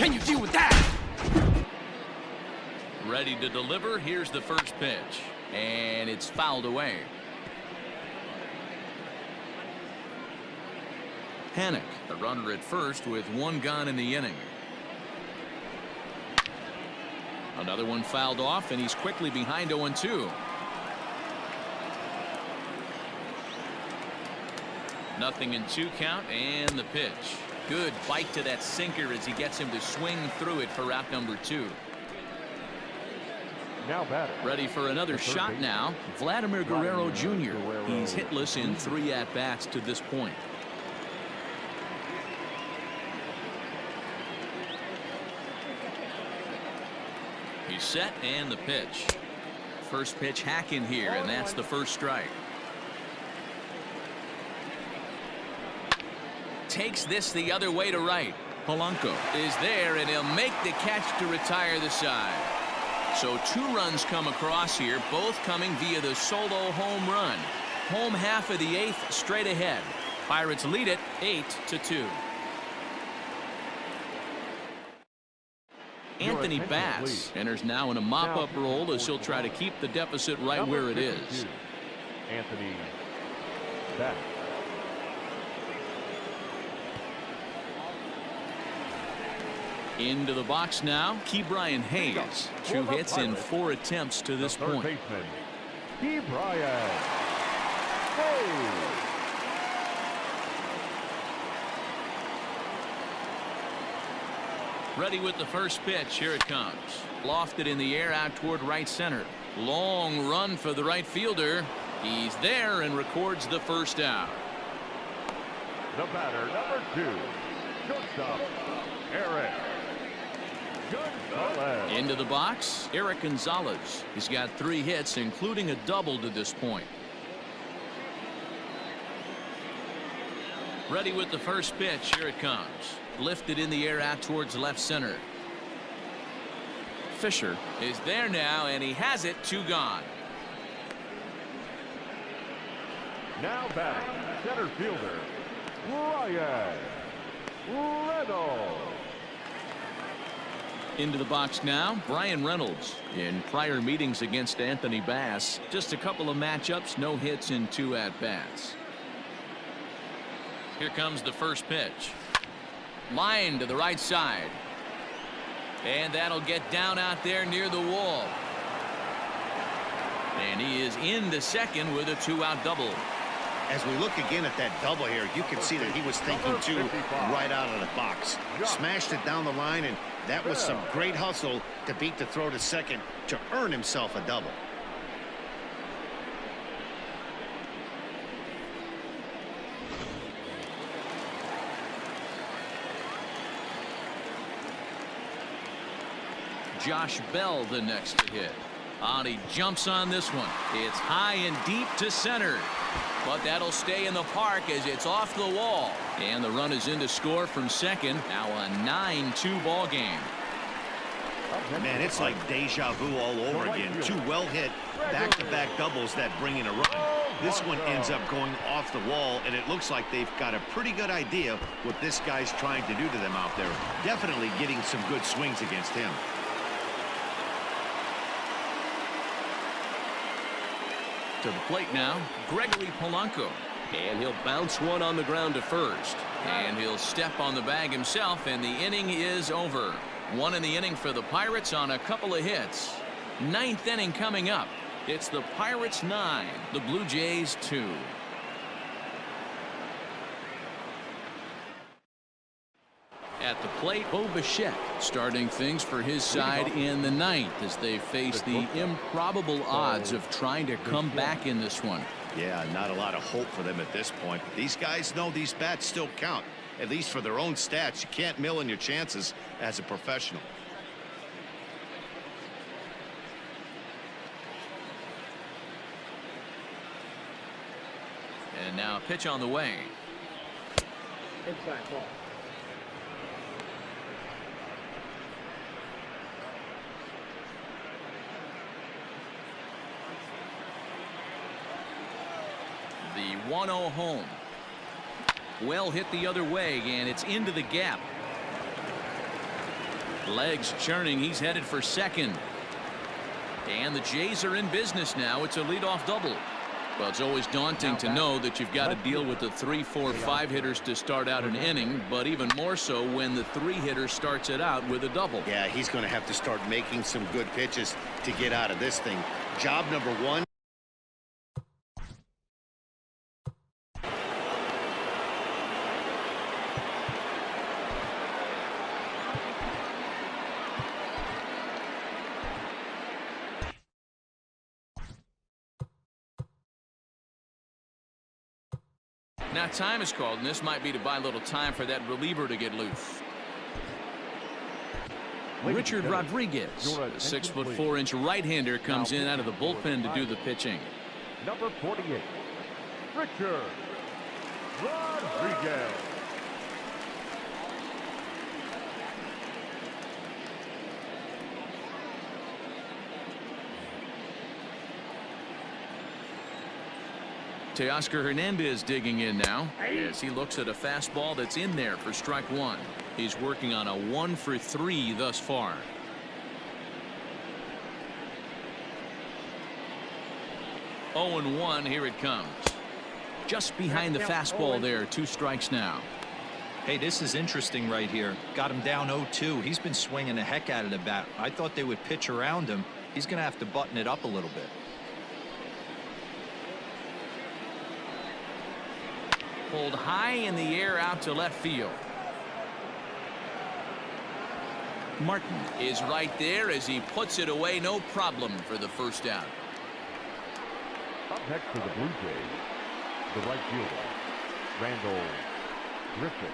Can you deal with that? Ready to deliver. Here's the first pitch. And it's fouled away. Panic, the runner at first with one gone in the inning. Another one fouled off, and he's quickly behind 0-2. Nothing in 2 count, and the pitch. Good bite to that sinker as he gets him to swing through it for out number 2. Now batter. Ready for another shot now. Vladimir Guerrero Jr. He's hitless in 3 at-bats to this point. He's set, and the pitch. First pitch hack in here, and that's the first strike. Takes this the other way to right. Polanco is there, and he'll make the catch to retire the side. So 2 runs come across here, both coming via the solo home run. Home half of the 8th straight ahead. Pirates lead it 8-2. Anthony Bass enters now in a mop-up role as he'll try to keep the deficit right where it is. Anthony Bass. Into the box now, Ke'Bryan Hayes. 2 hits in 4 attempts to this point. Baseman, Ke'Bryan Hayes. Ready with the first pitch. Here it comes. Lofted in the air out toward right center. Long run for the right fielder. He's there and records the first out. The batter, number 2, shortstop, Eric Gonzalez. Into the box, Eric Gonzalez. He's got 3 hits, including a double to this point. Ready with the first pitch. Here it comes. Lifted in the air out towards left center. Fisher is there now, and he has it. 2 gone. Now batting, center fielder, Ryan Reynolds. Into the box now, Brian Reynolds. In prior meetings against Anthony Bass, just a couple of matchups, no hits in 2 at-bats. Here comes the first pitch. Line to the right side. And that'll get down out there near the wall. And he is into second with a 2-out double. As we look again at that double here, you can see that he was thinking too right out of the box. Smashed it down the line, and that was some great hustle to beat the throw to second to earn himself a double. Josh Bell the next to hit. And he jumps on this one. It's high and deep to center. But that'll stay in the park as it's off the wall. And the run is in to score from second. Now a 9-2 ball game. Man, it's like deja vu all over again. 2 well-hit back-to-back doubles that bring in a run. This one ends up going off the wall, and it looks like they've got a pretty good idea what this guy's trying to do to them out there. Definitely getting some good swings against him. To the plate now, Gregory Polanco. And he'll bounce one on the ground to first. And he'll step on the bag himself, and the inning is over. 1 in the inning for the Pirates on a couple of hits. 9th inning coming up. It's the Pirates 9, the Blue Jays 2. At the plate, Bo Bichette starting things for his side in the 9th as they face the improbable odds of trying to come back in this one. Yeah, not a lot of hope for them at this point. But these guys know these bats still count, at least for their own stats. You can't mill in your chances as a professional. And now a pitch on the way. Inside ball. The 1-0 home. Well hit the other way, and it's into the gap. Legs churning. He's headed for second. And the Jays are in business now. It's a leadoff double. Well, it's always daunting to know that you've got to deal with the 3, 4, 5 hitters to start out an inning, but even more so when the 3 hitter starts it out with a double. Yeah, he's going to have to start making some good pitches to get out of this thing. Job number 1. Now time is called, and this might be to buy a little time for that reliever to get loose. Richard Rodriguez, the 6'4" right-hander, comes in out of the bullpen to do the pitching. Number 48, Richard Rodriguez. Teoscar Hernandez digging in now as he looks at a fastball that's in there for strike 1. He's working on a 1 for 3 thus far. Oh, and 1. Here it comes. Just behind the fastball there. 2 strikes now. Hey, this is interesting right here. Got him down 0-2. He's been swinging the heck out of the bat. I thought they would pitch around him. He's going to have to button it up a little bit. Pulled high in the air out to left field. Martin is right there as he puts it away. No problem for the first out. Up next for the Blue Jays, the right fielder, Randall Griffith.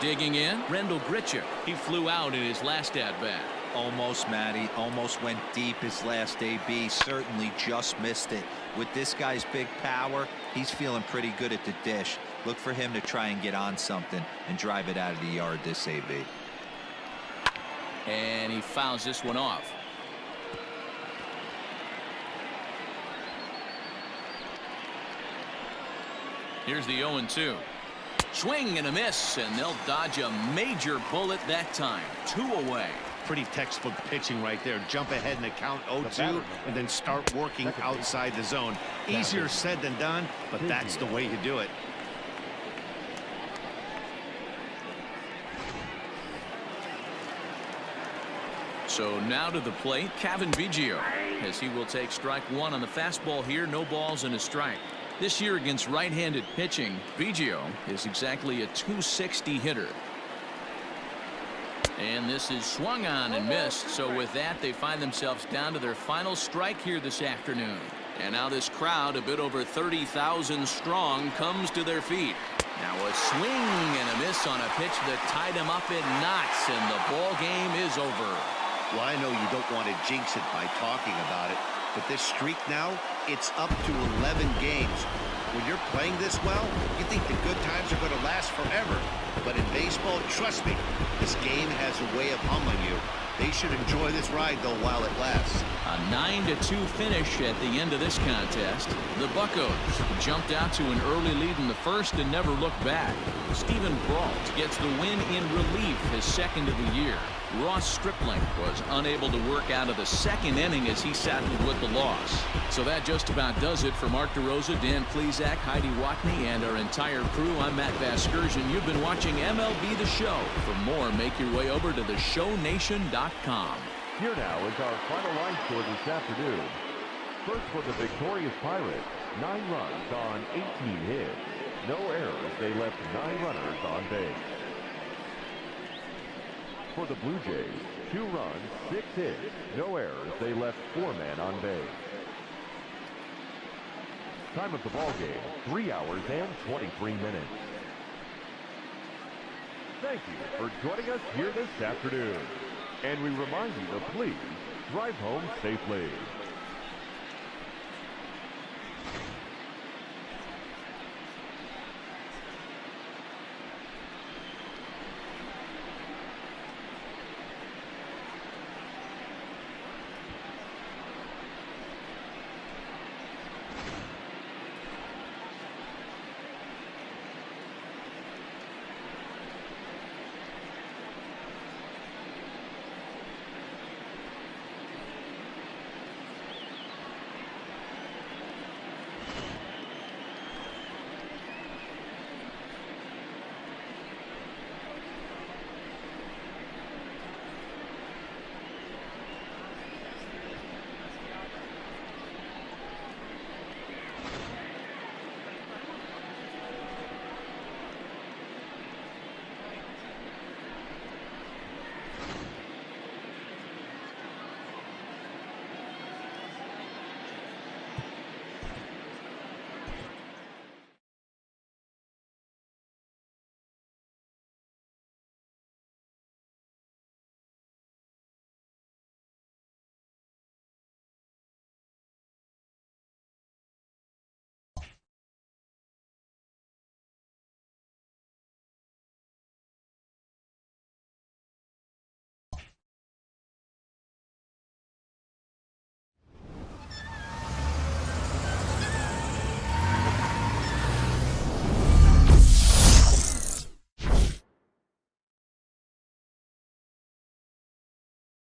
Digging in, Randall Grichuk. He flew out in his last at-bat. Almost, Matty. Almost went deep his last AB. Certainly just missed it. With this guy's big power, he's feeling pretty good at the dish. Look for him to try and get on something and drive it out of the yard this AB. And he fouls this one off. Here's the 0-2. Swing and a miss, and they'll dodge a major bullet that time. 2 away. Pretty textbook pitching right there. Jump ahead in the count 0-2 and then start working outside the zone. Easier said than done, but that's the way to do it. So now to the plate, Cavan Biggio, as he will take strike 1 on the fastball here. No balls and a strike. This year against right-handed pitching, Biggio is exactly a .260 hitter. And this is swung on and missed. So with that, they find themselves down to their final strike here this afternoon. And now this crowd, a bit over 30,000 strong, comes to their feet. Now a swing and a miss on a pitch that tied him up in knots, and the ball game is over. Well, I know you don't want to jinx it by talking about it, but this streak now, it's up to 11 games. When you're playing this well, you think the good times are going to last forever. But in baseball, trust me, this game has a way of humbling you. They should enjoy this ride, though, while it lasts. A 9-2 finish at the end of this contest. The Buccos jumped out to an early lead in the first and never looked back. Stephen Brault gets the win in relief, his second of the year. Ross Stripling was unable to work out of the second inning as he saddled with the loss. So that just about does it for Mark DeRosa, Dan Plesac, Heidi Watney, and our entire crew. I'm Matt Vasgersian. You've been watching MLB The Show. For more, make your way over to theshownation.com. Here now is our final line score this afternoon. First for the victorious Pirates, 9 runs on 18 hits. No errors. They left 9 runners on base. For the Blue Jays, 2 runs, 6 hits, no errors. They left 4 men on base. Time of the ball game, 3 hours and 23 minutes. Thank you for joining us here this afternoon. And we remind you to please drive home safely.